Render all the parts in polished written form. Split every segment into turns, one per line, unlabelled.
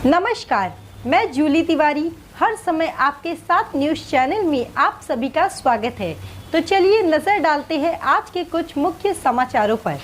नमस्कार, मैं जूली तिवारी हर समय आपके साथ न्यूज़ चैनल में आप सभी का स्वागत है। तो चलिए नजर डालते हैं आज के कुछ मुख्य समाचारों पर।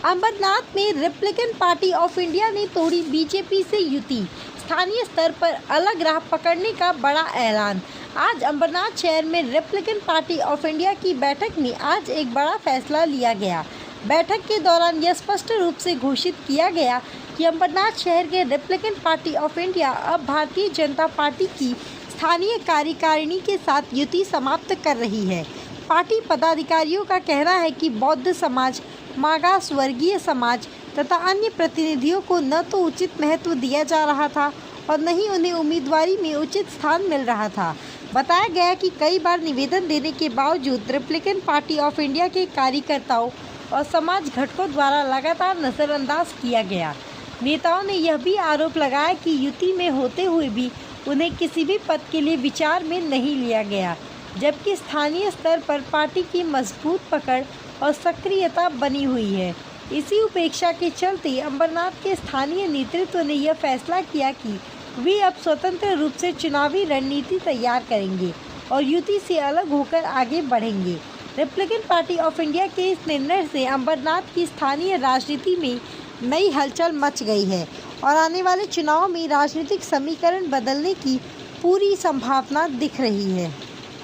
अंबरनाथ में रिपब्लिकन पार्टी ऑफ इंडिया ने तोड़ी बीजेपी से युति, स्थानीय स्तर पर अलग राह पकड़ने का बड़ा ऐलान। आज अंबरनाथ शहर में रिपब्लिकन पार्टी ऑफ इंडिया की बैठक में आज एक बड़ा फैसला लिया गया। बैठक के दौरान यह स्पष्ट रूप से घोषित किया गया कि अंबरनाथ शहर के रिपब्लिकन पार्टी ऑफ इंडिया अब भारतीय जनता पार्टी की स्थानीय कार्यकारिणी के साथ युति समाप्त कर रही है। पार्टी पदाधिकारियों का कहना है कि बौद्ध समाज, मागास वर्गीय समाज तथा अन्य प्रतिनिधियों को न तो उचित महत्व दिया जा रहा था और न ही उन्हें उम्मीदवारी में उचित स्थान मिल रहा था। बताया गया कि कई बार निवेदन देने के बावजूद रिपब्लिकन पार्टी ऑफ इंडिया के कार्यकर्ताओं और समाज घटकों द्वारा लगातार नज़रअंदाज किया गया। नेताओं ने यह भी आरोप लगाया कि युति में होते हुए भी उन्हें किसी भी पद के लिए विचार में नहीं लिया गया, जबकि स्थानीय स्तर पर पार्टी की मजबूत पकड़ और सक्रियता बनी हुई है। इसी उपेक्षा के चलते अंबरनाथ के स्थानीय नेतृत्व ने यह फैसला किया कि वे अब स्वतंत्र रूप से चुनावी रणनीति तैयार करेंगे और युति से अलग होकर आगे बढ़ेंगे। रिपब्लिकन पार्टी ऑफ इंडिया के इस निर्णय से अंबरनाथ की स्थानीय राजनीति में नई हलचल मच गई है और आने वाले चुनाव में राजनीतिक समीकरण बदलने की पूरी संभावना दिख रही है।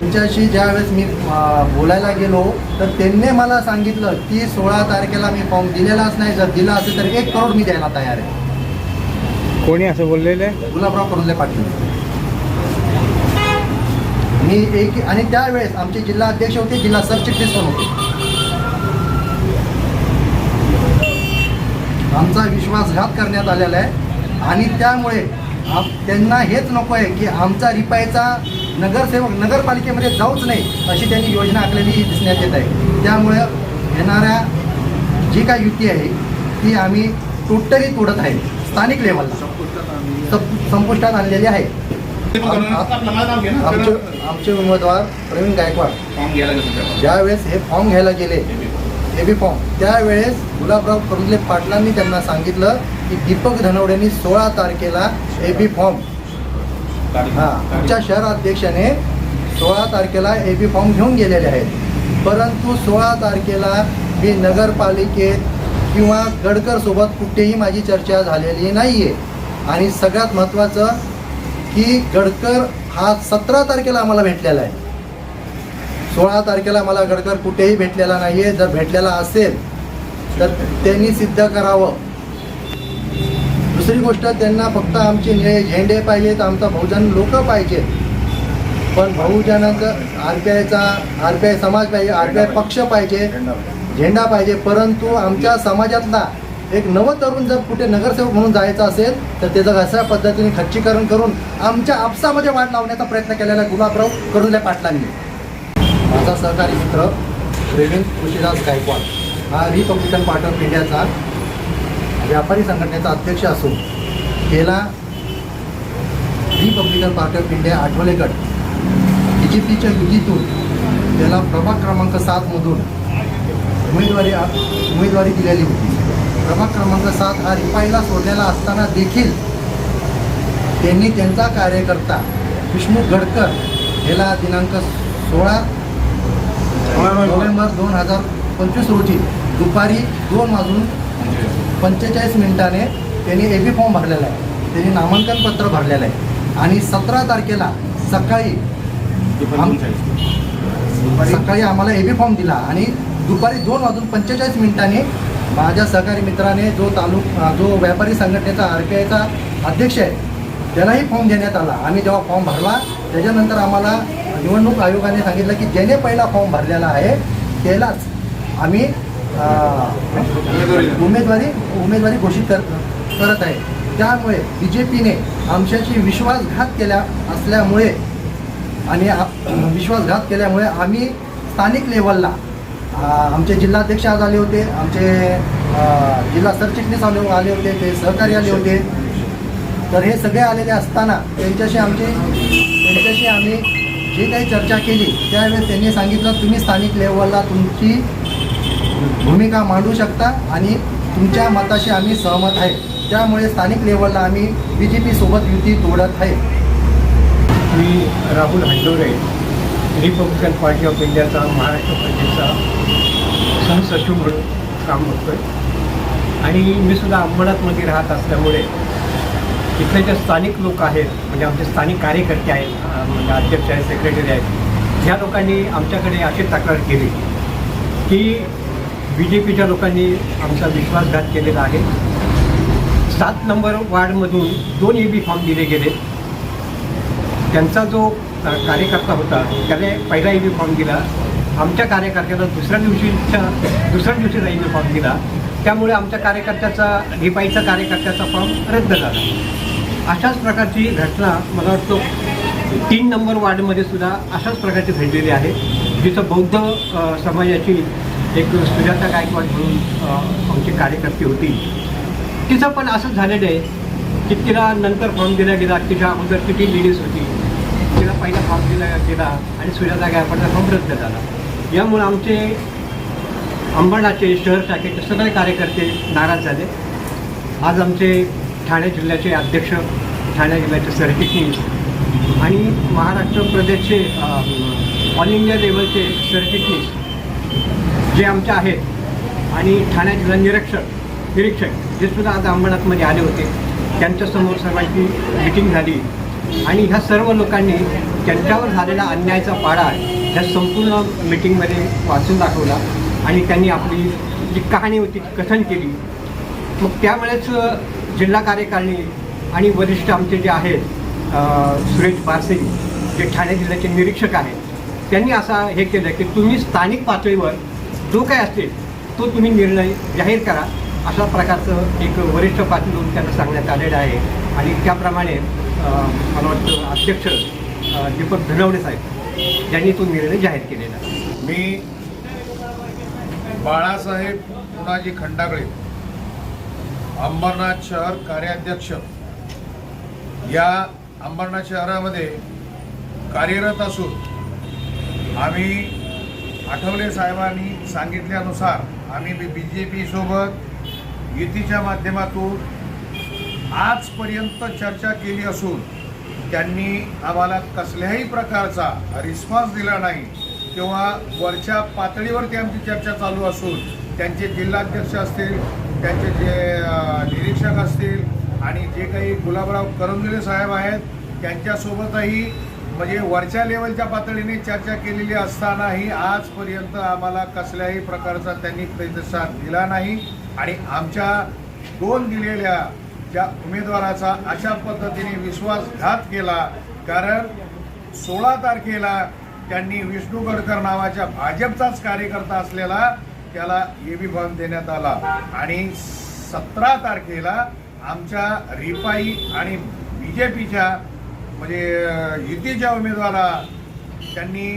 तुमच्याशी ज्यावेळेस मी बोलायला गेलो तर त्यांनी मला सांगितलं की 16 तारखेला मी फॉर्म दिलेलाच नाही, जर दिला असेल तर 1 करोड मी द्यायला तयार आहे।
कोणी असं बोललेले?
गुलाबराव करुले पाटील। मी एक आणि त्यावेळेस आमचे जिल्हा अध्यक्ष होते, जिल्हा सरचिटणीस पण होते। आमचा विश्वासघात करण्यात आलेला आहे आणि त्यामुळे त्यांना हेच नको आहे की आमचा रिपाईचा नगरसेवक नगरपालिकेमध्ये जाऊच नाही अशी त्यांनी योजना आखलेली दिसण्यात येत आहे। त्यामुळे येणाऱ्या जी काही युती आहे ती आम्ही टोटली तोडत आहे। स्थानिक लेवलला संपुष्टात आणलेली आहे। आमचे उमेदवार प्रवीण गायकवाड ज्यावेळेस हे फॉर्म घ्यायला गेले एबी फॉर्म, त्यावेळेस गुलाबराव करुले पाटलांनी त्यांना सांगितलं की दीपक धनवडेंनी 16 तारखेला एबी फॉर्म आमच्या शहर अध्यक्षाने 16 तारखेला एबी फॉर्म घेऊन गेलेले आहेत। परंतु 16 तारखेला मी नगरपालिकेत किंवा गडकर सोबत कुठेही माझी चर्चा झालेली नाही आहे आणि सगळ्यात महत्त्वाचं की गडकर हा 17 तारखेला आम्हाला भेटलेला आहे। 16 तारखेला मला गडकर कुठेही भेटलेला नाही आहे। जर भेटलेला असेल तर त्यांनी सिद्ध करावं। दुसरी गोष्ट, त्यांना फक्त आमचे झेंडे पाहिजेत, आमचा बहुजन लोक पाहिजेत, पण बहुजनाचं आरपीआय समाज पाहिजे, आरपीआय पक्ष पाहिजे, झेंडा पाहिजे। परंतु आमच्या समाजातला एक नवतरुण जर कुठे नगरसेवक म्हणून जायचं असेल तर त्याचं अशा पद्धतीने खच्चीकरण करून आमच्या आपसामध्ये वाढ लावण्याचा प्रयत्न केलेला गुलाबराव करुले पाटलांनी। माझा सहकारी मित्र प्रवीण तुळशीदास गायकवाड हा रिपब्लिकन पार्टी ऑफ इंडियाचा व्यापारी संघटनेचा अध्यक्ष असून गेला Republican party of India Athawale गट बीजेपीच्या युतीतून त्याला प्रभाग क्रमांक 7मधून उमेदवारी दिलेली होती। प्रभाग क्रमांक 7 हा रिपाईला सोडलेला असताना देखील त्यांनी त्यांचा कार्यकर्ता विष्णू गडकर याला दिनांक 16 नोव्हेंबर 2025 रोजी दुपारी 2:45 त्यांनी एबी फॉर्म भरलेला आहे, त्यांनी नामांकन पत्र भरलेलं आहे आणि 17 तारखेला सकाळी आम्हाला एबी फॉर्म दिला आणि दुपारी 2:45 माझ्या सहकारी मित्राने जो व्यापारी संघटनेचा आरपीआयचा अध्यक्ष आहे त्यालाही फॉर्म देण्यात आला। आम्ही जेव्हा फॉर्म भरला त्याच्यानंतर आम्हाला निवडणूक आयोगाने सांगितलं की ज्याने पहिला फॉर्म भरलेला आहे त्यालाच आम्ही उमेदवारी घोषित करत आहे। त्यामुळे बीजेपीने आमच्याशी विश्वासघात केल्यामुळे आम्ही स्थानिक लेवलला आमचे जिल्हाध्यक्ष आज आले होते, आमचे जिल्हा सरचिटणीस आले होते, ते सहकारी आले होते। तर हे सगळे आलेले असताना त्यांच्याशी आम्ही जी काही चर्चा केली त्यावेळेस त्यांनी सांगितलं तुम्ही स्थानिक लेवलला तुमची भूमिका मांडू शकता आणि तुमच्या मताशी आम्ही सहमत आहे. त्यामुळे स्थानिक लेवलला आम्ही BJP सोबत युती तोडत आहे.
मी Rahul Handore, republican party of इंडियाचा महाराष्ट्र प्रदेशचा सहसचिव म्हणून काम करतो आहे आणि मी सुद्धा अंबरनाथमध्ये राहत असल्यामुळे इथले जे स्थानिक लोक आहेत, म्हणजे आमचे स्थानिक कार्यकर्ते आहेत, म्हणजे अध्यक्ष आहेत, सेक्रेटरी आहेत, ह्या लोकांनी आमच्याकडे अशी तक्रार केली की BJPच्या लोकांनी आमचा विश्वासघात केलेला आहे. 7 नंबर वार्डमधून 2 EB फॉर्म दिले गेले. त्यांचा जो कार्यकर्ता होता त्याने पहिला EB फॉर्म दिला, आमच्या कार्यकर्त्याला दुसऱ्या दिवशीचा EB फॉर्म दिला. त्यामुळे आमच्या कार्यकर्त्याचा रिपाईचा कार्यकर्त्याचा फॉर्म रद्द झाला. अशाच प्रकारची घटना मला वाटतं 3 नंबर वार्डमध्ये सुद्धा अशाच प्रकारची घडलेली आहे, जिथं बौद्ध समाजाची एक सुजाता गायकवाड म्हणून आमची कार्यकर्ती होती. तिचं पण असंच झालेलं आहे की तिला नंतर फॉर्म दिला गेला. तिच्या अगोदर किती लेडीज होती, तिला पहिला फॉर्म दिला गेला आणि सुजाता गायकवाडचा फॉर्म रद्द झाला. यामुळे आमचे अंबरनाथचे शहर शाखेचे सगळे कार्यकर्ते नाराज झाले. आज आमचे ठाणे जिल्ह्याचे अध्यक्ष, ठाणे जिल्ह्याचे सरचिटणीस आणि महाराष्ट्र प्रदेशचे ऑल इंडिया लेवलचे सरचिटणीस जे आमचे आहेत आणि ठाणे जिल्हा निरीक्षक जे सुद्धा आज अंबरनाथमध्ये आले होते, त्यांच्यासमोर सर्वांची मीटिंग झाली आणि ह्या सर्व लोकांनी त्यांच्यावर झालेला अन्यायाचा पाडा ह्या संपूर्ण मीटिंगमध्ये वाचून दाखवला आणि त्यांनी आपली जी कहाणी होती ती कथन केली. मग त्यामुळेच जिल्हा कार्यकारिणी आणि वरिष्ठ आमचे जे आहेत सुरेश बारसे जे ठाणे जिल्ह्याचे निरीक्षक आहेत, त्यांनी असा हे केलं की तुम्ही स्थानिक पातळीवर जो काय असेल तो तुम्ही निर्णय जाहीर करा, अशा प्रकारचं एक वरिष्ठ पातळीवरून त्यांना सांगण्यात आलेलं आहे. आणि त्याप्रमाणे मला वाटतं अध्यक्ष दीपक धनवडे साहेब यांनी तो निर्णय जाहीर केलेला आहे.
मी बाळासाहेब पुनाजी खंडागळे, अंबरनाथ शहर कार्याध्यक्ष, या अंबरनाथ शहरामध्ये कार्यरत असून आम्ही आठवले साहेबांनी सांगितल्यानुसार आम्ही BJP सोबत युतीच्या माध्यमातून आजपर्यंत चर्चा केली असून त्यांनी आम्हाला कसल्याही प्रकारचा रिस्पॉन्स दिला नाही किंवा वरच्या पातळीवरती आमची चर्चा चालू असून त्यांचे जिल्हाध्यक्ष असतील, त्यांचे जे निरीक्षक असतील आणि जे काही गुलाबराव करंजुले साहेब आहेत त्यांच्यासोबतही म्हणजे वरच्या लेवलच्या पातळीने चर्चा केलेली असतानाही आजपर्यंत आम्हाला कसल्याही प्रकारचा त्यांनी प्रतिसाद दिला नाही आणि आमच्या 2 दिलेल्या ज्या उमेदवाराचा अशा पद्धतीने विश्वासघात केला. कारण 16 तारखेला त्यांनी विष्णू गडकर नावाच्या भाजपचाच कार्यकर्ता असलेला त्याला EB फॉर्म देण्यात आला आणि 17 तारखेला आमच्या रिपाई आणि BJPच्या म्हणजे युतीच्या उमेदवाराला त्यांनी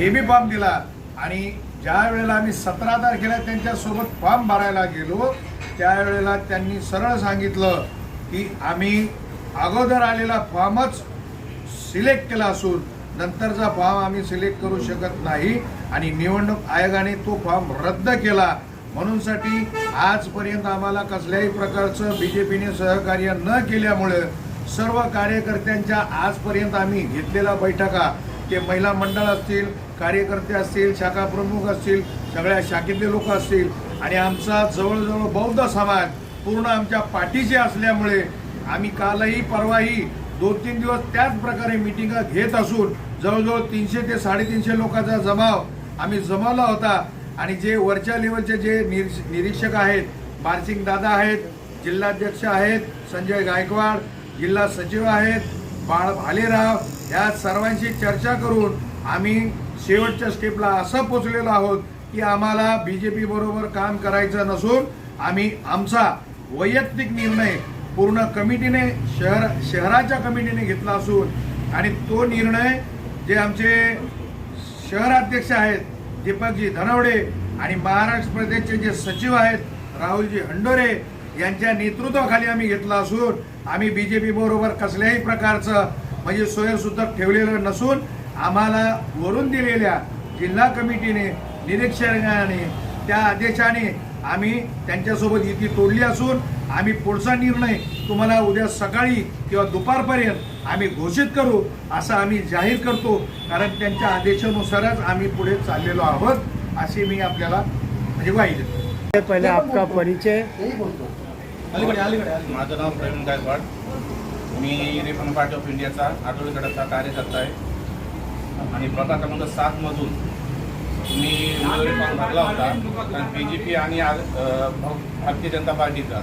EB फॉर्म दिला आणि ज्या वेळेला आम्ही 17 तारखेला त्यांच्यासोबत फॉर्म भरायला गेलो त्यावेळेला त्यांनी सरळ सांगितलं की आम्ही अगोदर आलेला फॉर्मच सिलेक्ट केला असून नंतरचा फॉर्म आम्ही सिलेक्ट करू शकत नाही आणि निवडणूक आयोगाने तो फॉर्म रद्द केला. म्हणूनसाठी आजपर्यंत आम्हाला कसल्याही प्रकारचं BJPने सहकार्य न केल्यामुळे सर्व कार्यकर्त्यांच्या आजपर्यंत आम्ही घेतलेल्या बैठका, ते महिला मंडळ असतील, कार्यकर्ते असतील, शाखा प्रमुख असतील, सगळ्या शाखेतले लोक असतील आणि आमचा जवळजवळ बौद्ध समाज पूर्ण आमच्या पाठीशी असल्यामुळे आम्ही कालही परवाही 2-3 दिवस त्याच प्रकारे मिटिंगा घेत असून जवळजवळ 300 ते 350 लोकांचा जमाव आम्ही जमवला होता. आणि जे वरच्या लेवलचे जे निरीक्षक आहेत, बारसिंग दादा आहेत, जिल्हाध्यक्ष आहेत संजय गायकवाड, जिल्हा सचिव आहेत बाळ भालेराव, या सर्वांशी चर्चा करून आम्ही शेवटच्या स्टेपला असं पोचलेलो आहोत की आम्हाला BJP बरोबर काम करायचं नसून आम्ही आमचा वैयक्तिक निर्णय पूर्ण कमिटीने शहराच्या कमिटीने घेतला असून आणि तो निर्णय जे आमचे शहराध्यक्ष आहेत दीपकजी धनवडे आणि महाराष्ट्र प्रदेशचे जे सचिव आहेत राहुलजी हंडोरे यांच्या नेतृत्वाखाली आम्ही घेतला असून आम्ही BJP बरोबर कसल्याही प्रकारचं म्हणजे सोयीसुद्धा ठेवलेलं नसून आम्हाला वरून दिलेल्या जिल्हा कमिटीने निरीक्षकाने त्या आदेशाने आम्ही त्यांच्यासोबत युती तोडली असून आम्ही पुढचा निर्णय तुम्हाला उद्या सकाळी किंवा दुपारपर्यंत आम्ही घोषित करू असं आम्ही जाहीर करतो, कारण त्यांच्या आदेशानुसारच आम्ही पुढे चाललेलो आहोत अशी मी आपल्याला म्हणजे ग्वाही देतो.
पहिले आपका परिचय.
माझं नाव प्रवीण गायकवाड. मी रिपब्लिकन पार्टी ऑफ इंडियाचा आठवडी गटाचा कार्यकर्ता आहे आणि प्रभाग क्रमांक 7 मधून मी उमेदवारी फॉर्म भरला होता. कारण BJP आणि भारतीय जनता पार्टीचा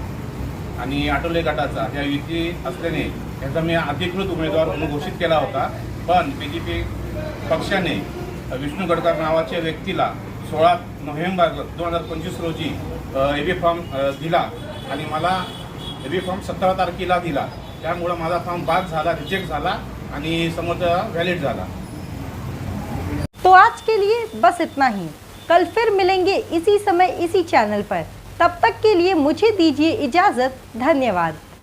आणि आठवले गटाचा या युती असल्याने याचा मी अधिकृत उमेदवार म्हणून घोषित केला होता. पण BJP पक्षाने विष्णू गडकर नावाच्या व्यक्तीला 16 नोव्हेंबर 2025 रोजी AB फॉर्म दिला आणि मला AB फॉर्म 17 तारखेला दिला. त्यामुळं माझा फॉर्म बाद झाला, रिजेक्ट झाला आणि समोरचा व्हॅलिड झाला.
तो आज के लिए बस इतना ही। कल फिर मिलेंगे इसी समय इसी चैनल पर। तब तक के लिए मुझे दीजिए इजाज़त। धन्यवाद।